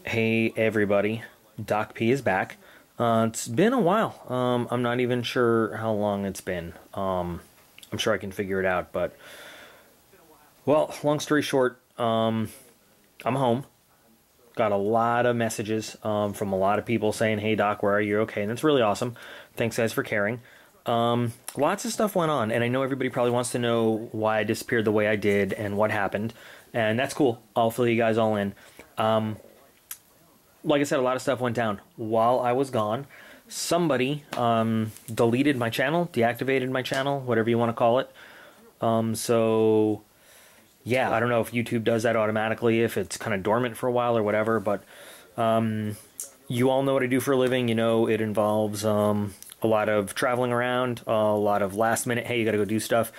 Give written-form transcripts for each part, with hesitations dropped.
Hey everybody, Doc P is back. It's been a while. I'm not even sure how long it's been. I'm sure I can figure it out, but well, long story short, I'm home. Got a lot of messages from a lot of people saying, "Hey Doc, where are you? Okay," and that's really awesome. Thanks guys for caring. Lots of stuff went on, and I know everybody probably wants to know why I disappeared the way I did and what happened, and that's cool. I'll fill you guys all in. Like I said, a lot of stuff went down while I was gone. Somebody deleted my channel, deactivated my channel, whatever you want to call it. So, yeah, I don't know if YouTube does that automatically, if it's kind of dormant for a while or whatever, but you all know what I do for a living. You know it involves a lot of traveling around, a lot of last minute, hey, you got to go do stuff,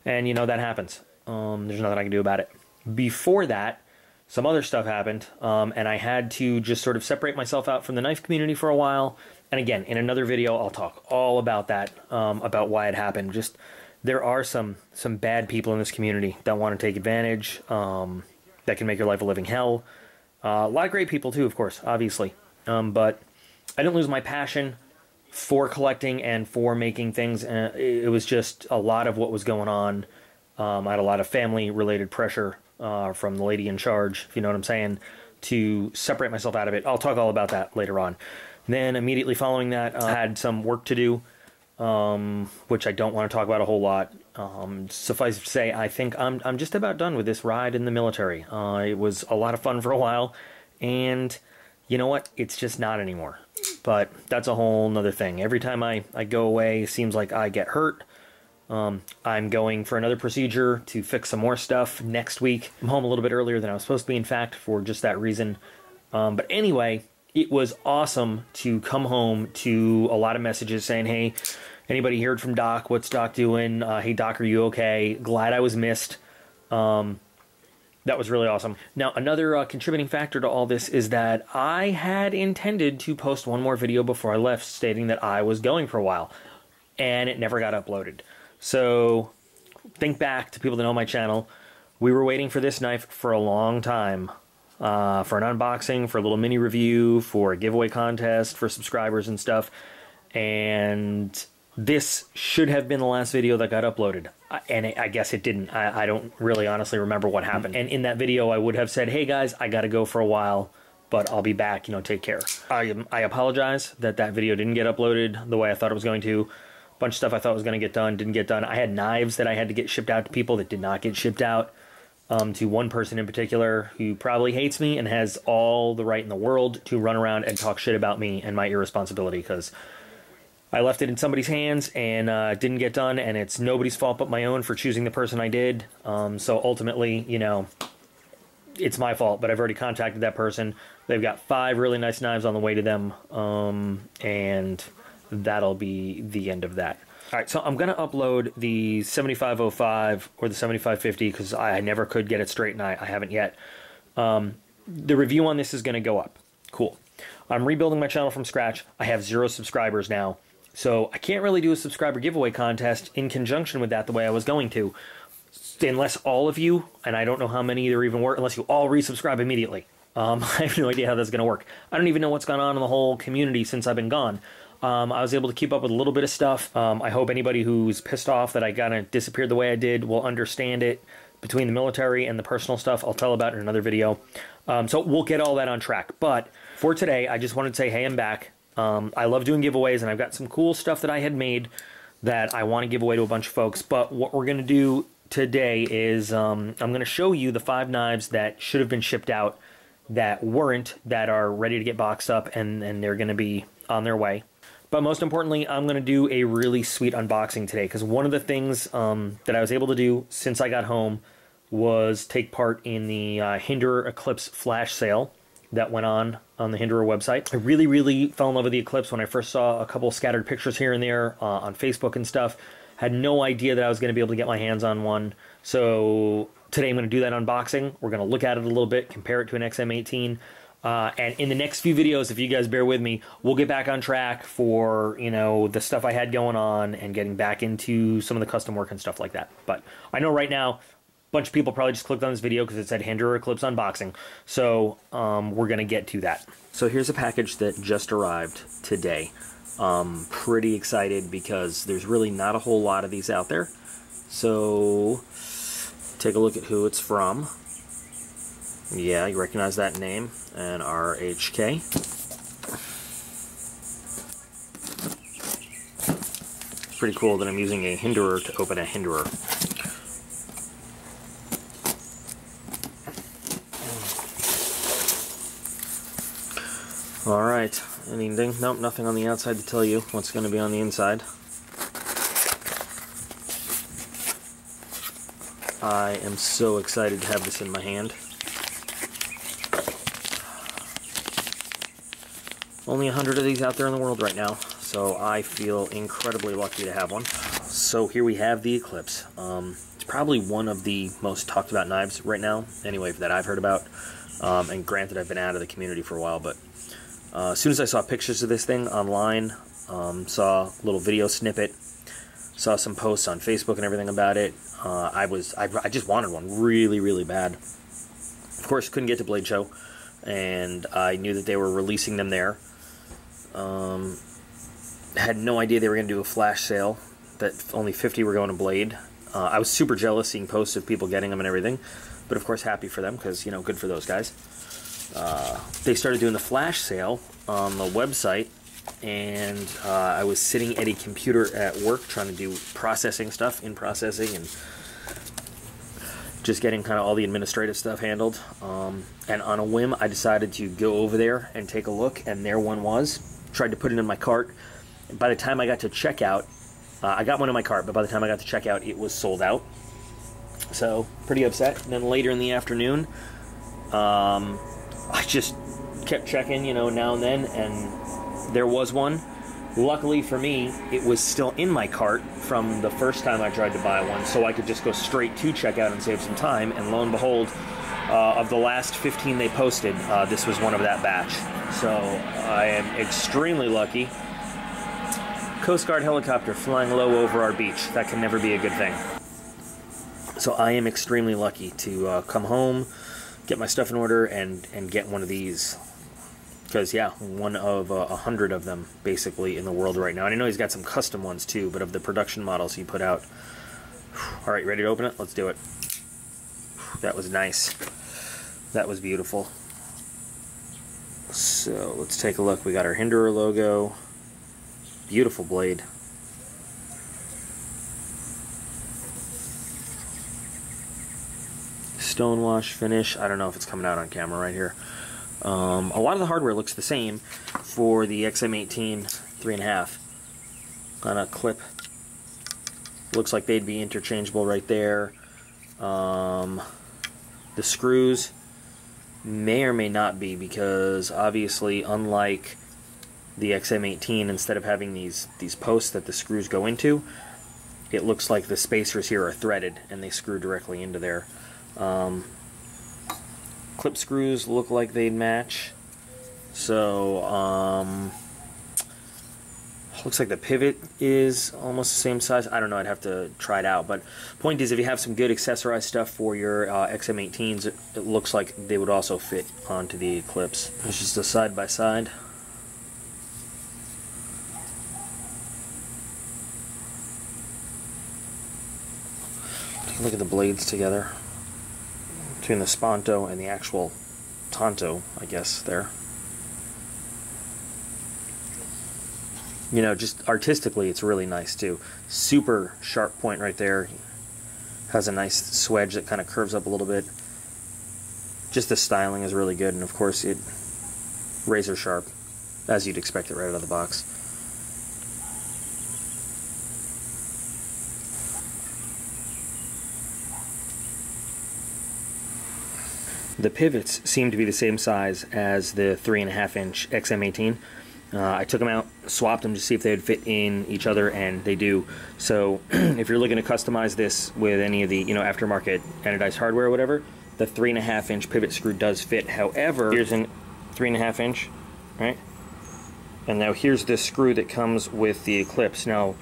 and you know that happens. There's nothing I can do about it. Before that, some other stuff happened, and I had to just sort of separate myself out from the knife community for a while. And again, in another video, I'll talk all about that, about why it happened. Just, there are some bad people in this community that want to take advantage, that can make your life a living hell. A lot of great people too, of course, obviously. But I didn't lose my passion for collecting and for making things. It was just a lot of what was going on. I had a lot of family-related pressure from the lady in charge, if you know what I'm saying, to separate myself out of it. I'll talk all about that later on. Then immediately following that, I had some work to do, which I don't want to talk about a whole lot. Suffice it to say, I think I'm just about done with this ride in the military. It was a lot of fun for a while, and you know what? It's just not anymore. But that's a whole nother thing. Every time I go away, it seems like I get hurt. I'm going for another procedure to fix some more stuff next week. I'm home a little bit earlier than I was supposed to be, in fact, for just that reason. But anyway, it was awesome to come home to a lot of messages saying, hey, anybody heard from Doc? What's Doc doing? Hey, Doc, are you okay? Glad I was missed. That was really awesome. Now, another contributing factor to all this is that I had intended to post one more video before I left stating that I was going for a while, and it never got uploaded. So, think back to people that know my channel. We were waiting for this knife for a long time. For an unboxing, for a little mini review, for a giveaway contest, for subscribers and stuff. And this should have been the last video that got uploaded. And I guess it didn't. I don't really honestly remember what happened. And in that video, I would have said, hey guys, I gotta go for a while, but I'll be back, you know, take care. I apologize that that video didn't get uploaded the way I thought it was going to. Bunch of stuff I thought was going to get done, didn't get done. I had knives that I had to get shipped out to people that did not get shipped out, to one person in particular who probably hates me and has all the right in the world to run around and talk shit about me and my irresponsibility, because I left it in somebody's hands and didn't get done, and it's nobody's fault but my own for choosing the person I did. So ultimately, you know, it's my fault, but I've already contacted that person. They've got 5 really nice knives on the way to them, and that'll be the end of that. All right, so I'm going to upload the 7505 or the 7550 because I never could get it straight, and I haven't yet. The review on this is going to go up. Cool. I'm rebuilding my channel from scratch. I have 0 subscribers now, so I can't really do a subscriber giveaway contest in conjunction with that the way I was going to, unless all of you, and I don't know how many there even were, unless you all resubscribe immediately. I have no idea how that's going to work. I don't even know what's gone on in the whole community since I've been gone. I was able to keep up with a little bit of stuff. I hope anybody who's pissed off that I kind of disappeared the way I did will understand it. Between the military and the personal stuff, I'll tell about in another video. So we'll get all that on track. But for today, I just wanted to say, hey, I'm back. I love doing giveaways, and I've got some cool stuff that I had made that I want to give away to a bunch of folks. But what we're going to do today is I'm going to show you the 5 knives that should have been shipped out that weren't, that are ready to get boxed up, and they're going to be on their way. But most importantly, I'm going to do a really sweet unboxing today, because one of the things that I was able to do since I got home was take part in the Hinderer Eklipse flash sale that went on the Hinderer website. I really, really fell in love with the Eclipse when I first saw a couple scattered pictures here and there on Facebook and stuff. Had no idea that I was going to be able to get my hands on one. So today I'm going to do that unboxing. We're going to look at it a little bit, compare it to an XM18. And in the next few videos, if you guys bear with me, we'll get back on track for, you know, the stuff I had going on and getting back into some of the custom work and stuff like that. But I know right now, bunch of people probably just clicked on this video because it said Hinderer Eklipse unboxing. So we're going to get to that. So here's a package that just arrived today. Pretty excited because there's really not a whole lot of these out there. So take a look at who it's from. Yeah, you recognize that name, and RHK. It's pretty cool that I'm using a Hinderer to open a Hinderer. Alright, anything? Nope, nothing on the outside to tell you what's going to be on the inside. I am so excited to have this in my hand. Only 100 of these out there in the world right now, so I feel incredibly lucky to have one. So here we have the Eklipse. It's probably one of the most talked about knives right now, anyway, that I've heard about. And granted, I've been out of the community for a while, but as soon as I saw pictures of this thing online, saw a little video snippet, saw some posts on Facebook and everything about it, I just wanted one really, really bad. Of course, couldn't get to Blade Show, and I knew that they were releasing them there. Had no idea they were going to do a flash sale, that only 50 were going to Blade. I was super jealous seeing posts of people getting them and everything, but of course happy for them because, you know, good for those guys. They started doing the flash sale on the website, and I was sitting at a computer at work trying to do processing stuff, in processing, and just getting kind of all the administrative stuff handled. And on a whim, I decided to go over there and take a look, and there one was. Tried to put it in my cart. And by the time I got to checkout, I got one in my cart, but by the time I got to checkout, it was sold out. So, pretty upset. And then later in the afternoon, I just kept checking, you know, now and then, and there was one. Luckily for me, it was still in my cart from the first time I tried to buy one, so I could just go straight to checkout and save some time, and lo and behold, of the last 15 they posted, this was one of that batch. So I am extremely lucky. Coast Guard helicopter flying low over our beach. That can never be a good thing. So I am extremely lucky to come home, get my stuff in order, and get one of these. Because, yeah, one of 100 of them, basically, in the world right now. And I know he's got some custom ones, too, but of the production models he put out. Alright, ready to open it? Let's do it. That was nice. That was beautiful. So, let's take a look. We got our Hinderer logo. Beautiful blade. Stonewash finish. I don't know if it's coming out on camera right here. A lot of the hardware looks the same for the XM18 3.5 on a clip. Looks like they'd be interchangeable right there. The screws may or may not be, because obviously, unlike the XM18, instead of having these posts that the screws go into, it looks like the spacers here are threaded and they screw directly into there. Clip screws look like they'd match. So, looks like the pivot is almost the same size. I don't know, I'd have to try it out. But point is, if you have some good accessorized stuff for your XM18s, it looks like they would also fit onto the Eklipse. It's just a side-by-side. Take a look at the blades together. Between the Sponto and the actual Tonto, I guess, there. You know, just artistically, it's really nice, too. Super sharp point right there. Has a nice swedge that kind of curves up a little bit. Just the styling is really good, and of course, it razor sharp, as you'd expect it right out of the box. The pivots seem to be the same size as the 3.5-inch XM18. I took them out, swapped them to see if they would fit in each other, and they do. So if you're looking to customize this with any of the, you know, aftermarket anodized hardware or whatever, the 3.5-inch pivot screw does fit. However, here's a 3.5-inch, right? And now here's the screw that comes with the Eklipse. Now,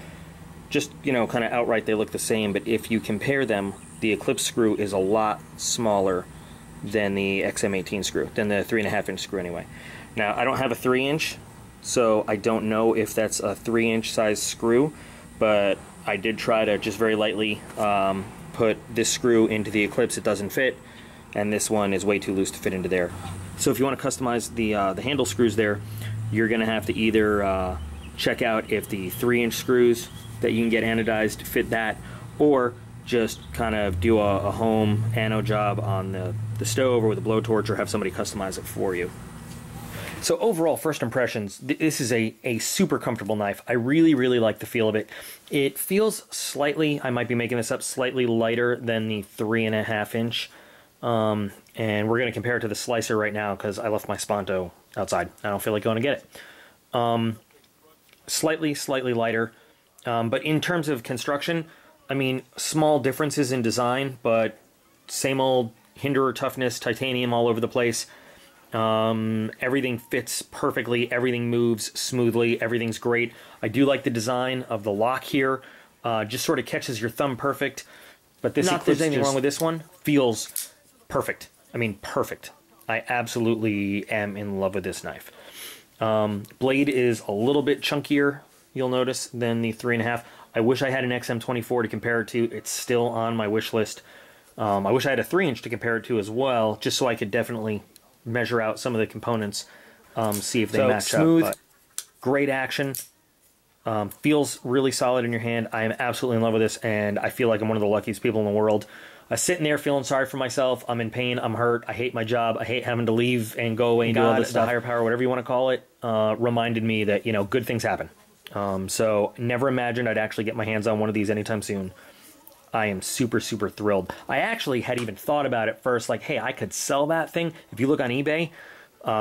just, you know, kind of outright they look the same, but if you compare them, the Eclipse screw is a lot smaller than the XM18 screw, than the 3.5 inch screw anyway. Now, I don't have a 3 inch, so I don't know if that's a 3 inch size screw, but I did try to just very lightly put this screw into the Eclipse. It doesn't fit, and this one is way too loose to fit into there. So if you want to customize the handle screws there, you're going to have to either check out if the 3 inch screws that you can get anodized fit that, or just kind of do a home anode job on the stove or with a blowtorch, or have somebody customize it for you. So overall, first impressions, this is a super comfortable knife. I really, really like the feel of it. It feels slightly, I might be making this up, slightly lighter than the 3.5 inch. And we're going to compare it to the slicer right now because I left my Sponto outside. I don't feel like going to get it. Slightly lighter. But in terms of construction, I mean, small differences in design, but same old Hinderer toughness, titanium all over the place. Everything fits perfectly, everything moves smoothly, everything's great. I do like the design of the lock here. Just sort of catches your thumb perfect. But this, not there's anything wrong with this one, feels perfect. I mean, perfect. I absolutely am in love with this knife. Blade is a little bit chunkier, you'll notice, than the 3.5. I wish I had an XM24 to compare it to. It's still on my wish list. I wish I had a 3 inch to compare it to as well, just so I could definitely measure out some of the components, see if they match up. Smooth, great action, feels really solid in your hand. I am absolutely in love with this, and I feel like I'm one of the luckiest people in the world. Sitting there feeling sorry for myself. I'm in pain. I'm hurt. I hate my job. I hate having to leave and go away and do all this stuff. The higher power, whatever you want to call it, reminded me that, you know, good things happen. So never imagined I'd actually get my hands on one of these anytime soon. I am super, super thrilled. I actually had even thought about it first, like, hey, I could sell that thing. If you look on eBay,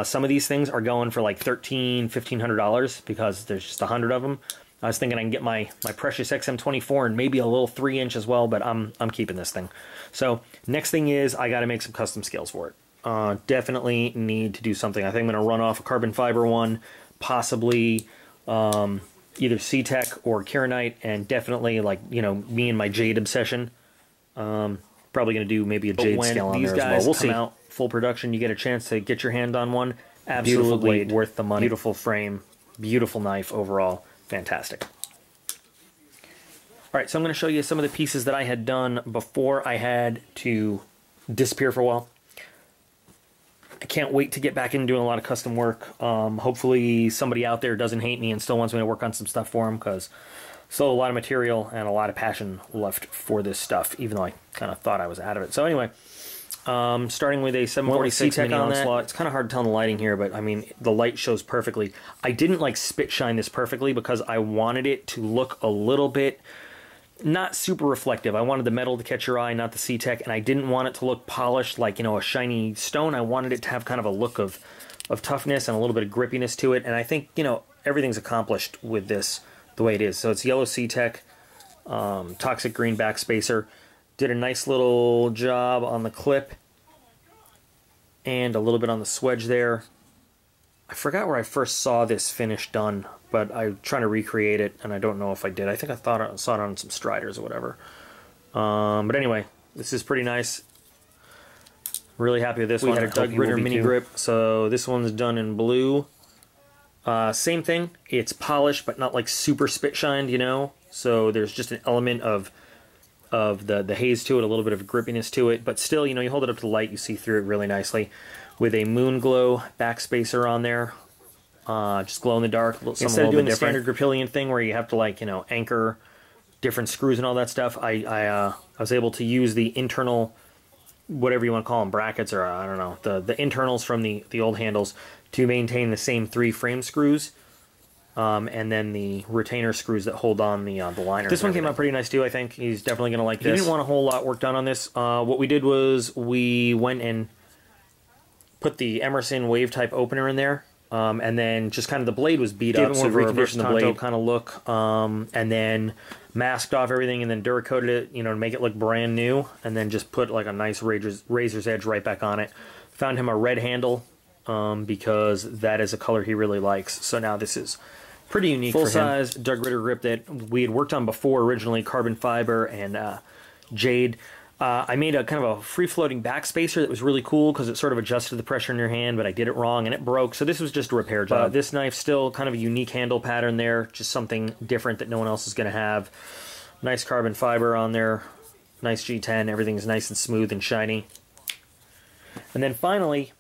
some of these things are going for like $1,300, $1,500 because there's just 100 of them. I was thinking I can get my precious XM24 and maybe a little 3 inch as well, but I'm keeping this thing. So next thing is I got to make some custom scales for it. Definitely need to do something. I think I'm going to run off a carbon fiber one, possibly either c-tek or Kieranite, and definitely, like, you know, me and my jade obsession. Probably going to do maybe a jade scale on there as well. We'll see. Out full production, you get a chance to get your hand on one. Absolutely worth the money. Beautiful frame, beautiful knife overall. Fantastic. All right, so I'm going to show you some of the pieces that I had done before I had to disappear for a while. I can't wait to get back into doing a lot of custom work. Hopefully somebody out there doesn't hate me and still wants me to work on some stuff for them, because still a lot of material and a lot of passion left for this stuff, even though I kind of thought I was out of it. So anyway, starting with a 746 mini onslaught. It's kind of hard to tell in the lighting here, but I mean, the light shows perfectly. I didn't like spit shine this perfectly because I wanted it to look a little bit not super reflective. I wanted the metal to catch your eye, not the c-tek, and I didn't want it to look polished like, you know, a shiny stone. I wanted it to have kind of a look of toughness and a little bit of grippiness to it, and I think, you know, everything's accomplished with this the way it is. So it's yellow c-tek, toxic green backspacer. Did a nice little job on the clip and a little bit on the swedge there. I forgot where I first saw this finish done, but I'm trying to recreate it, and I don't know if I did. I think I saw it on some Striders or whatever. But anyway, this is pretty nice. Really happy with this one. We had a Doug Ritter mini grip, so this one's done in blue. Same thing. It's polished, but not like super spit shined, you know. So there's just an element of the haze to it, a little bit of grippiness to it, but still, you know, you hold it up to the light, you see through it really nicely. With a moon glow backspacer on there, just glow in the dark. Instead of doing the standard Gripillion thing where you have to, like, you know, anchor different screws and all that stuff, I was able to use the internal, whatever you want to call them, brackets, or I don't know, the internals from the old handles to maintain the same 3 frame screws. And then the retainer screws that hold on the liner. This one came out pretty nice too, I think. He's definitely going to like this. He didn't want a whole lot work done on this. What we did was we went and put the Emerson wave type opener in there, and then just kind of the blade was beat up, so reconditioned the blade kind of look, and then masked off everything, and then Duracoated it, you know, to make it look brand new, and then just put like a nice razor's edge right back on it. Found him a red handle, because that is a color he really likes. So now this is Pretty unique for him. Full-size Doug Ritter grip that we had worked on before originally, carbon fiber and jade. I made a kind of a free-floating backspacer that was really cool because it sort of adjusted the pressure in your hand, but I did it wrong and it broke, so this was just a repair job. This knife still kind of a unique handle pattern there, just something different that no one else is going to have. Nice carbon fiber on there, nice G10, everything's nice and smooth and shiny. And then finally,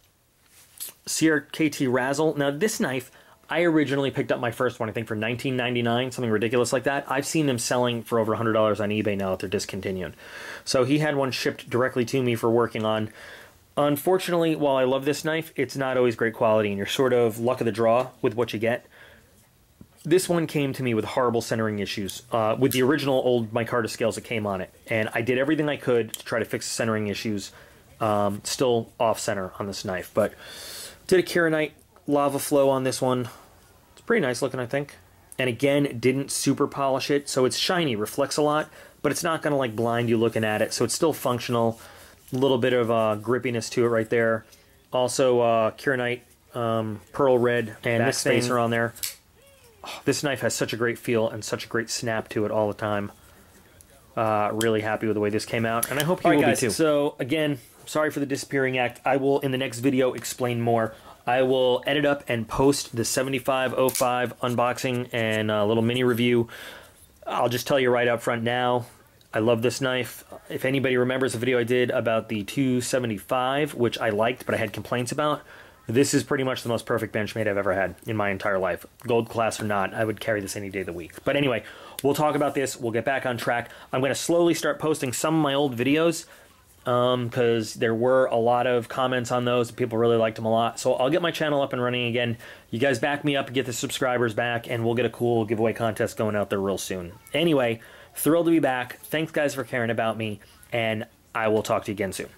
CRKT Razzle. Now this knife, I originally picked up my first one, I think for $19.99, something ridiculous like that. I've seen them selling for over $100 on eBay now that they're discontinued. So he had one shipped directly to me for working on. Unfortunately, while I love this knife, it's not always great quality, and you're sort of luck of the draw with what you get. This one came to me with horrible centering issues, with the original old micarta scales that came on it. And I did everything I could to try to fix the centering issues. Still off-center on this knife, but did a Kieranite lava flow on this one. It's pretty nice looking, I think. And again, didn't super polish it, so it's shiny, reflects a lot, but it's not going to like blind you looking at it, so it's still functional. A little bit of grippiness to it right there. Also, Kieranite pearl red and this spacer on there. Oh, this knife has such a great feel and such a great snap to it all the time. Really happy with the way this came out, and I hope you will be too. So again, sorry for the disappearing act. I will, in the next video, explain more. I will edit up and post the 7505 unboxing and a little mini review. I'll just tell you right up front now, I love this knife. If anybody remembers the video I did about the 275, which I liked but I had complaints about, this is pretty much the most perfect Benchmade I've ever had in my entire life. Gold class or not, I would carry this any day of the week. But anyway, we'll talk about this. We'll get back on track. I'm going to slowly start posting some of my old videos, because there were a lot of comments on those. People really liked them a lot. So I'll get my channel up and running again. You guys back me up, get the subscribers back, and we'll get a cool giveaway contest going out there real soon. Anyway, thrilled to be back. Thanks, guys, for caring about me, and I will talk to you again soon.